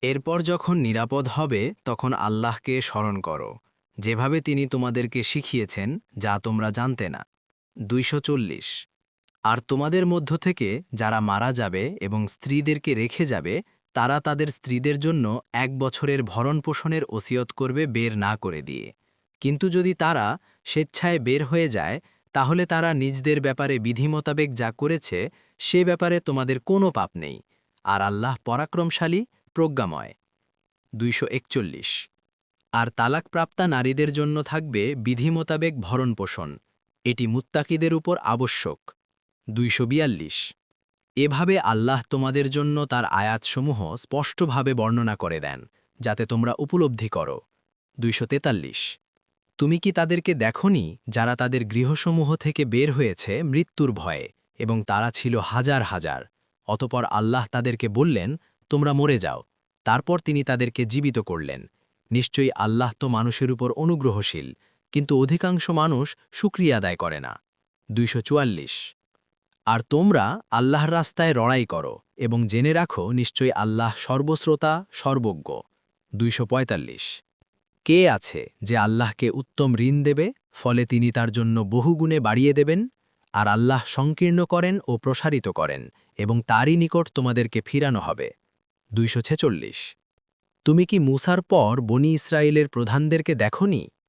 এরপর যখন নিরাপদ হবে তখন আল্লাহকে স্মরণ করো, যেভাবে তিনি তোমাদেরকে শিখিয়েছেন, যা তোমরা জানতে না। 240। আর তোমাদের মধ্য থেকে যারা মারা যাবে এবং স্ত্রীদেরকে রেখে যাবে, তারা তাদের স্ত্রীদের জন্য 1 বছরের ভরণপোষণের ওসিয়ত করবে বের না করে দিয়ে। কিন্তু যদি তারা স্বেচ্ছায় বের হয়ে যায়, তাহলে তারা নিজদের ব্যাপারে বিধি মোতাবেক যা করেছে সে ব্যাপারে তোমাদের কোনো পাপ নেই। আর আল্লাহ পরাক্রমশালী, প্রজ্ঞাময়। 241। আর তালাকপ্রাপ্তা নারীদের জন্য থাকবে বিধি মোতাবেক ভরণপোষণ, এটি মুত্তাকিদের উপর আবশ্যক। 242। এভাবে আল্লাহ তোমাদের জন্য তার আয়াতসমূহ স্পষ্টভাবে বর্ণনা করে দেন, যাতে তোমরা উপলব্ধি করো। 243। তুমি কি তাদেরকে দেখনি যারা তাদের গৃহসমূহ থেকে বের হয়েছে মৃত্যুর ভয়ে, এবং তারা ছিল হাজার হাজার? অতপর আল্লাহ তাদেরকে বললেন, তোমরা মরে যাও। তারপর তিনি তাদেরকে জীবিত করলেন। নিশ্চয়ই আল্লাহ তো মানুষের উপর অনুগ্রহশীল, কিন্তু অধিকাংশ মানুষ শুকরিয়া আদায় করে না। 244। আর তোমরা আল্লাহর রাস্তায় লড়াই করো এবং জেনে রাখো, নিশ্চয়ই আল্লাহ সর্বশ্রোতা, সর্বজ্ঞ। 245। কে আছে যে আল্লাহকে উত্তম ঋণ দেবে, ফলে তিনি তার জন্য বহুগুণে বাড়িয়ে দেবেন? আর আল্লাহ সংকীর্ণ করেন ও প্রসারিত করেন, এবং তারই নিকট তোমাদেরকে ফিরানো হবে। 246। তুমি কি মূসার পর বনি ইসরায়েলের প্রধানদেরকে দেখনি?